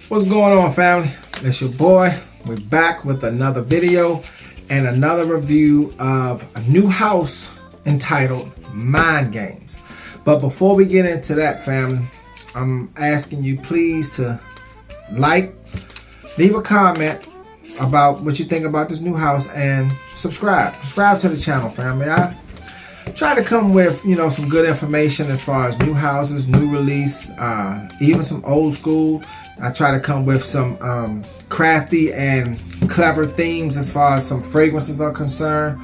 What's going on, family? It's your boy. We're back with another video and another review of a new house entitled Mind Games. But before we get into that, family, I'm asking you please to leave a comment about what you think about this new house, and subscribe to the channel, family. I try to come with some good information as far as new houses, new release, even some old school. I try to come with some crafty and clever themes as far as some fragrances are concerned,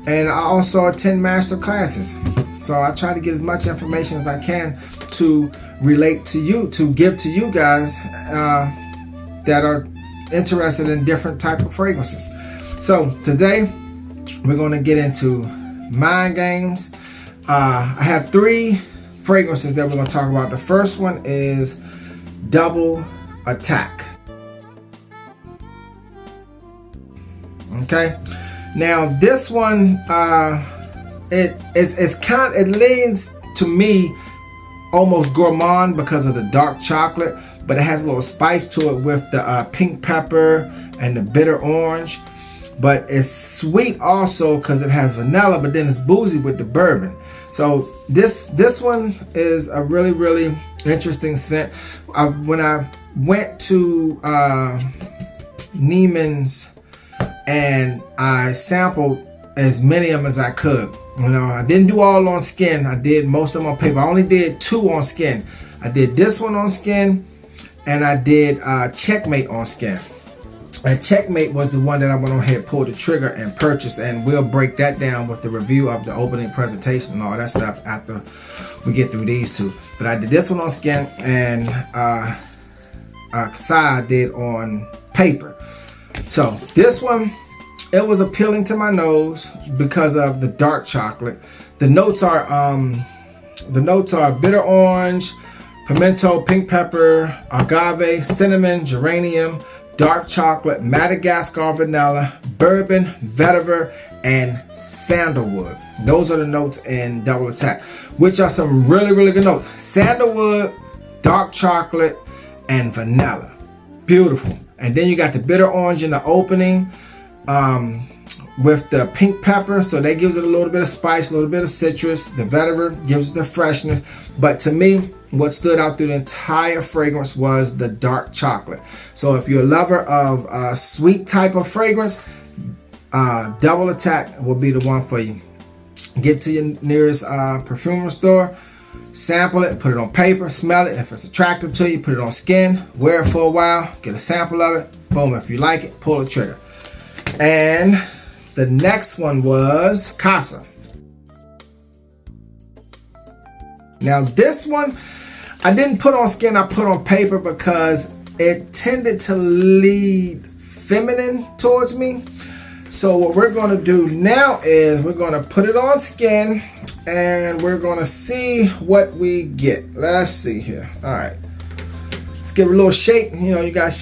and I also attend master classes, so I try to get as much information as I can to relate to you, to give to you guys that are interested in different type of fragrances. So today we're going to get into Mind Games. I have 3 fragrances that we're going to talk about. The first one is Double Attack. Okay, now this one it leans to me almost gourmand because of the dark chocolate, but it has a little spice to it with the pink pepper and the bitter orange. But it's sweet also because it has vanilla, but then it's boozy with the bourbon. So this one is a really interesting scent. When I went to Neiman's and I sampled as many of them as I could. I didn't do all on skin. I did most of them on paper. I only did 2 on skin. I did this one on skin, and I did Checkmate on skin. And Checkmate was the one that I went on ahead, pulled the trigger, and purchased. And we'll break that down with the review of the opening presentation and all that stuff after we get through these 2. But I did this one on skin, and Kasai did on paper. So this one, it was appealing to my nose because of the dark chocolate. The notes are bitter orange, pimento, pink pepper, agave, cinnamon, geranium, dark chocolate, Madagascar vanilla, bourbon, vetiver, and sandalwood. Those are the notes in Double Attack, which are some really good notes. Sandalwood, dark chocolate, and vanilla. Beautiful. And then you got the bitter orange in the opening with the pink pepper, so that gives it a little bit of spice, a little bit of citrus. The vetiver gives it the freshness. But to me, what stood out through the entire fragrance was the dark chocolate. So if you're a lover of a sweet type of fragrance, Double Attack will be the one for you. Get to your nearest perfumery store, sample it, put it on paper, smell it. If it's attractive to you, put it on skin, wear it for a while, get a sample of it, boom. If you like it, pull the trigger. And the next one was Caissa. Now this one I didn't put on skin, I put on paper because it tended to lead feminine towards me. So what we're going to do now is we're going to put it on skin and we're going to see what we get. Let's see here. All right, let's give it a little shake. You got to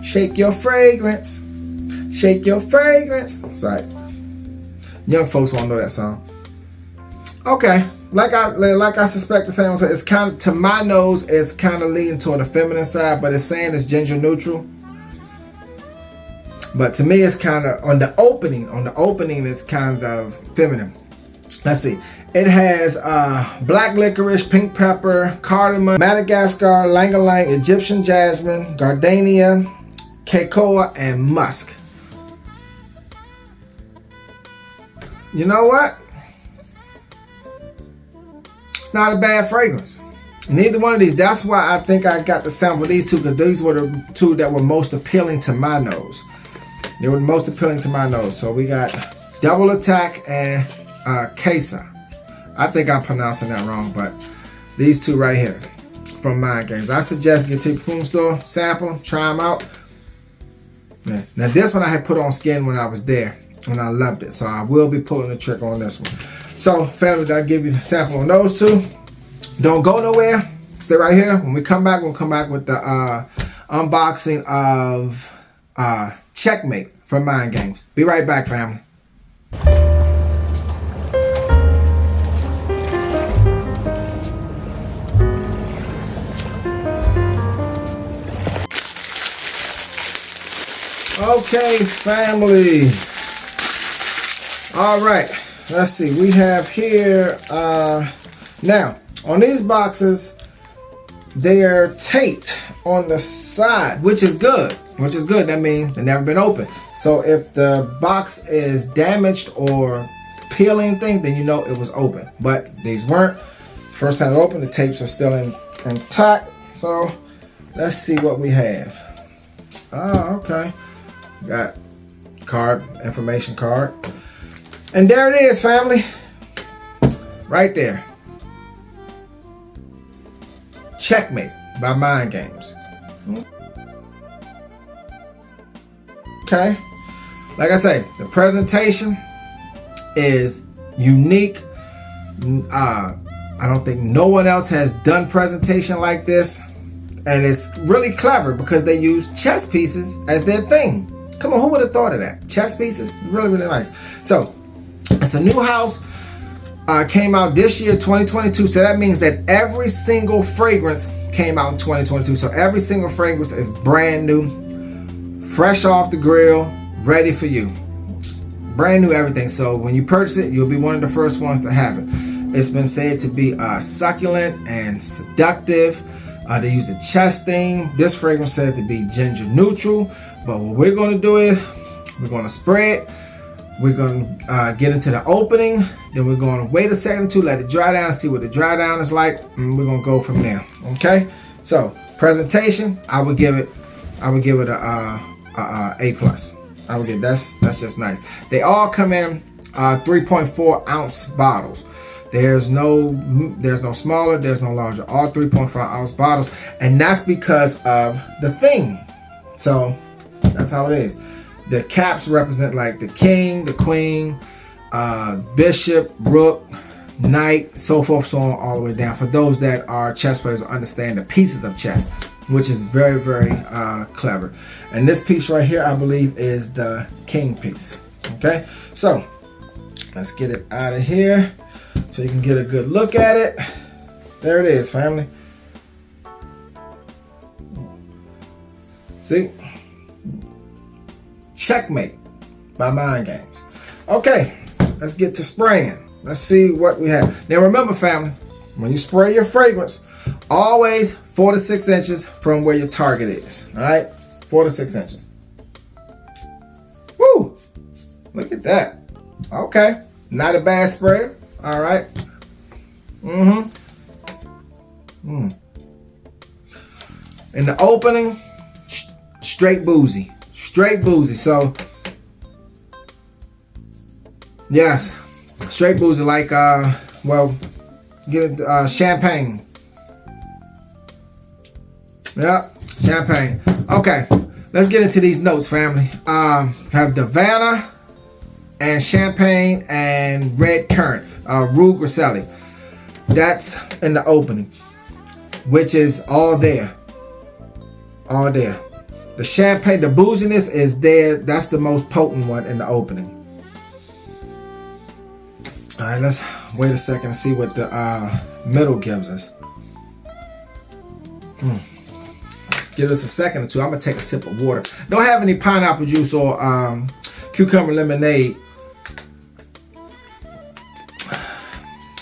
shake your fragrance. Shake your fragrance. Sorry, young folks won't know that song. Okay, like I suspect the same. It's kind of, to my nose, it's kind of leaning toward the feminine side, but it's saying it's ginger neutral. But to me, it's kind of on the opening. It's kind of feminine. Let's see. It has black licorice, pink pepper, cardamom, Madagascar, lang-a-lang, Egyptian jasmine, gardenia, cocoa, and musk. You know what? It's not a bad fragrance. Neither one of these. That's why I think I got to sample these 2, because these were the 2 that were most appealing to my nose. They were most appealing to my nose. So we got Double Attack and Caissa. I think I'm pronouncing that wrong, but these 2 right here from Mind Games. I suggest get to your perfume store, sample, try them out. Yeah. Now this one I had put on skin when I was there, and I loved it. So I will be pulling the trick on this one. So family, I'll give you a sample on those 2. Don't go nowhere. Stay right here. When we come back, we'll come back with the unboxing of Checkmate from Mind Games. Be right back, family. Okay, family. All right, let's see. We have here, now, on these boxes, they are taped on the side, which is good. That means they've never been opened. So if the box is damaged or peeling thing, then you know it was open. But these weren't. First time open, the tapes are still intact. So let's see what we have. Oh, okay. Got card, information card. And there it is, family. Right there. Checkmate by Mind Games. Okay. Like I say, the presentation is unique. I don't think no one else has done presentation like this. And it's really clever because they use chess pieces as their thing. Come on, who would have thought of that? Chess pieces, really, really nice. So, it's a new house. Came out this year, 2022. So that means that every single fragrance came out in 2022. So every single fragrance is brand new, fresh off the grill, ready for you. Brand new everything. So when you purchase it, you'll be one of the first ones to have it. It's been said to be succulent and seductive. They use the chess theme. This fragrance says to be ginger neutral. But what we're going to do is we're going to spray it. We're going to get into the opening. Then we're going to wait a second or two, let it dry down, see what the dry down is like, and we're going to go from there. Okay. So presentation, I would give it a A plus. I would give that's just nice. They all come in 3.4 ounce bottles. There's no smaller, there's no larger. All 3.5 ounce bottles, and that's because of the theme. So that's how it is. The caps represent like the king, the queen, bishop, rook, knight, so forth, so on, all the way down. For those that are chess players, understand the pieces of chess, which is very, very clever. And this piece right here, I believe, is the king piece. Okay, so let's get it out of here so you can get a good look at it. There it is, family. See? Checkmate by Mind Games. Okay, let's get to spraying. Let's see what we have. Now remember, family, when you spray your fragrance, always 4 to 6 inches from where your target is. All right, 4 to 6 inches. Woo! Look at that. Okay, not a bad sprayer. All right. In the opening, straight boozy. Straight boozy. So, yes, straight boozy like, well, get it, champagne. Yep, champagne. Okay, let's get into these notes, family. Have Havana and champagne and red currant, Rue Griselle. That's in the opening, which is all there. All there. The champagne, the booziness is there. That's the most potent one in the opening. All right, let's wait a second and see what the middle gives us. Give us a second or two. I'm gonna take a sip of water. Don't have any pineapple juice or cucumber lemonade.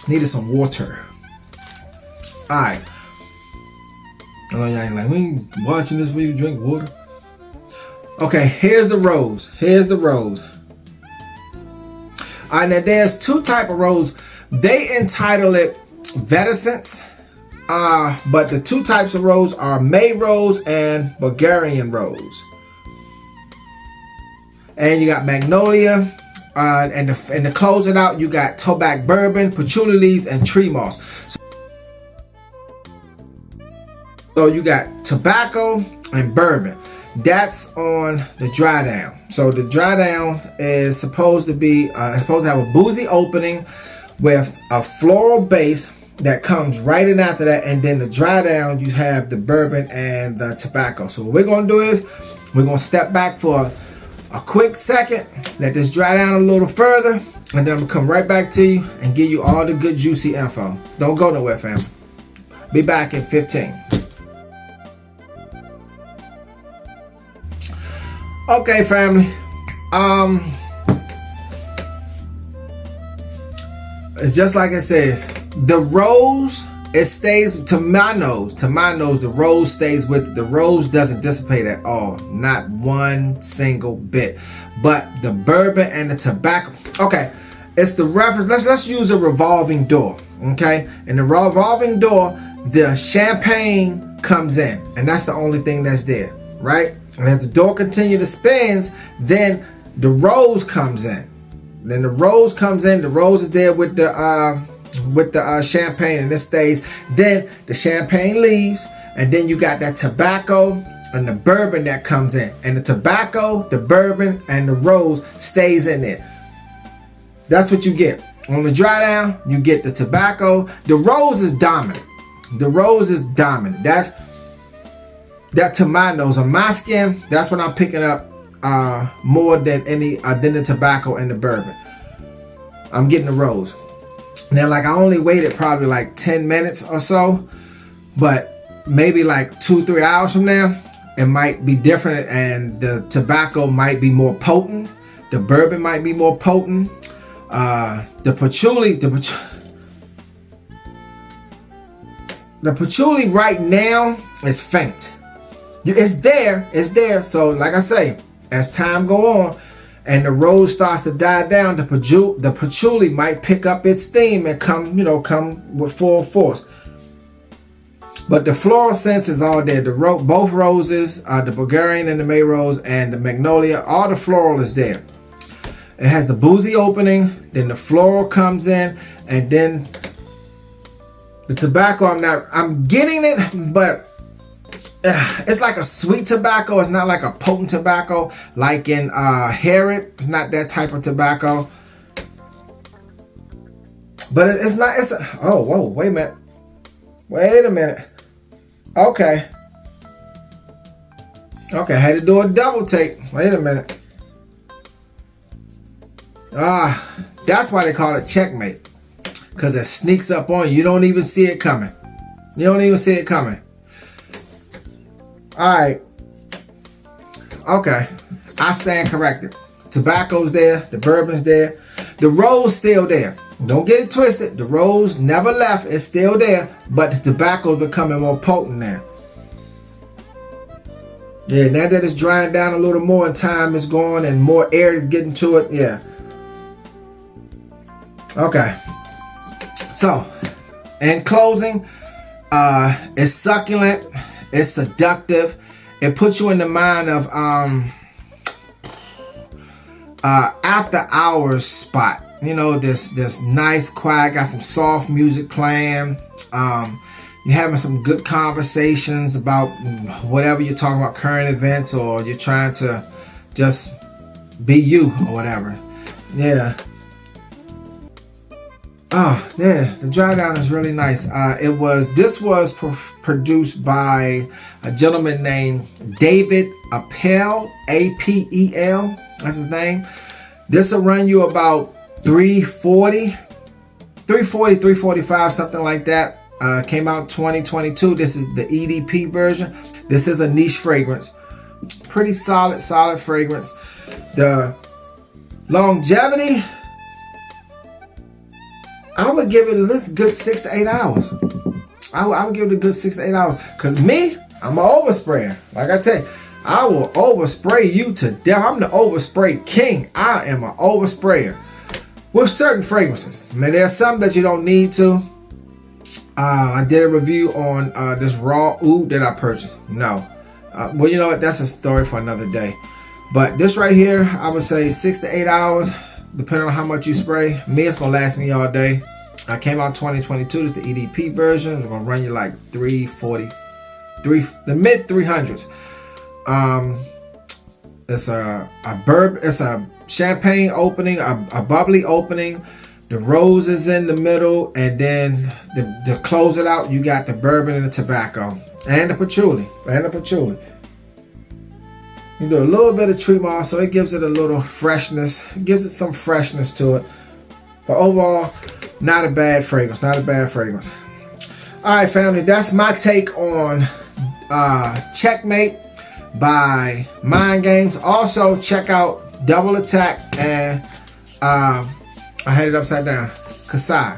Needed some water. All right. I know y'all ain't like, we ain't watching this for you to drink water. Okay, here's the rose. Here's the rose. All right, now there's two type of rose. They entitle it Veticence. But the two types of rose are May rose and Bulgarian rose. And you got magnolia. And to close it out, you got tobacco bourbon, patchouli leaves, and tree moss. So you got tobacco and bourbon. That's on the dry down. So the dry down is supposed to be supposed to have a boozy opening with a floral base that comes right in after that, and then the dry down you have the bourbon and the tobacco. So what we're gonna do is we're gonna step back for a quick second, let this dry down a little further, and then I'm gonna come right back to you and give you all the good juicy info. Don't go nowhere, fam. Be back in 15. Okay, family. It's just like it says. The rose, it stays to my nose. To my nose, the rose stays with it. The rose doesn't dissipate at all. Not one single bit. But the bourbon and the tobacco. Okay, it's the reference. Let's use a revolving door. Okay, in the revolving door, the champagne comes in, and that's the only thing that's there, right? And as the door continues to spin, then the rose comes in. Then the rose comes in. The rose is there with the champagne, and it stays. Then the champagne leaves, and then you got that tobacco and the bourbon that comes in. And the tobacco, the bourbon, and the rose stays in there. That's what you get. On the dry down, you get the tobacco. The rose is dominant. The rose is dominant. That to my nose, on my skin, that's what I'm picking up more than than the tobacco and the bourbon. I'm getting the rose. Now, like, I only waited probably like 10 minutes or so, but maybe like 2-3 hours from now, it might be different, and the tobacco might be more potent. The bourbon might be more potent. The patchouli right now is faint. It's there. So like I say, as time go on and the rose starts to die down, the patchouli might pick up its steam and come with full force. But the floral scents is all there. Both roses, the Bulgarian and the May rose and the magnolia, all the floral is there. It has the boozy opening, then the floral comes in, and then the tobacco. I'm getting it, but it's like a sweet tobacco. It's not like a potent tobacco like in Harrod. It's not that type of tobacco. But it's not. Oh, whoa! Wait a minute. Okay. I had to do a double take. Wait a minute. That's why they call it Checkmate. Because it sneaks up on you. You don't even see it coming. Alright. Okay. I stand corrected. Tobacco's there. The bourbon's there. The rose still there. Don't get it twisted. The rose never left. It's still there. But the tobacco's becoming more potent now. Yeah, now that it's drying down a little more and time is going and more air is getting to it. Yeah. Okay. So, in closing, it's succulent, it's seductive, it puts you in the mind of after hours spot. This nice, quiet, got some soft music playing. You're having some good conversations about whatever you're talking about, current events, or you're trying to just be you or whatever. Yeah. Oh, yeah, the dry down is really nice. This was produced by a gentleman named David Appel, Apel, that's his name. This will run you about $340, $345, something like that. Came out 2022. This is the EDP version. This is a niche fragrance. Pretty solid fragrance. The longevity, I would give it a good 6 to 8 hours. I would give it a good 6 to 8 hours. Because me, I'm an oversprayer. Like I tell you, I will overspray you to death. I'm the overspray king. I am an oversprayer. With certain fragrances. I mean, there's some that you don't need to. I did a review on this raw oud that I purchased. No. Well, you know what? That's a story for another day. But this right here, I would say 6 to 8 hours. Depending on how much you spray. Me, it's going to last me all day. I came out 2022. It's the EDP version. It's going to run you like $340, the mid 300s. It's a champagne opening, a bubbly opening. The rose is in the middle, and then to close it out, you got the bourbon and the tobacco, and the patchouli, You do a little bit of tree moss, so it gives it a little freshness. It gives it some freshness to it. But overall, not a bad fragrance. All right, family, that's my take on Checkmate. by Mind Games. Also, check out Double Attack and I had it upside down. Kasai.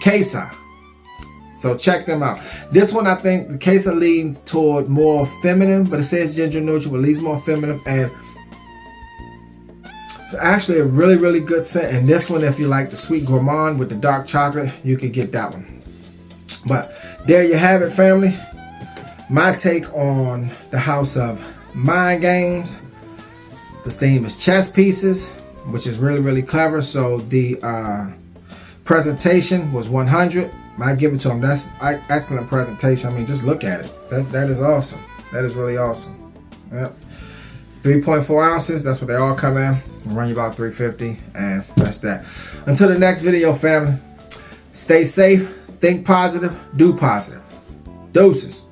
Caissa. So check them out. This one, I think the Caissa leans toward more feminine, but it says ginger neutral, but leans more feminine, and so actually a really, really good scent. And this one, if you like the sweet gourmand with the dark chocolate, you could get that one. But there you have it, family. My take on the house of Mind Games. The theme is chess pieces, which is really, really clever. So the presentation was 100. I give it to them. That's excellent presentation. I mean, just look at it. That is awesome. That is really awesome. Yep. 3.4 ounces. That's what they all come in. Run you about $3.50, and that's that. Until the next video, family. Stay safe. Think positive. Do positive. Deuces.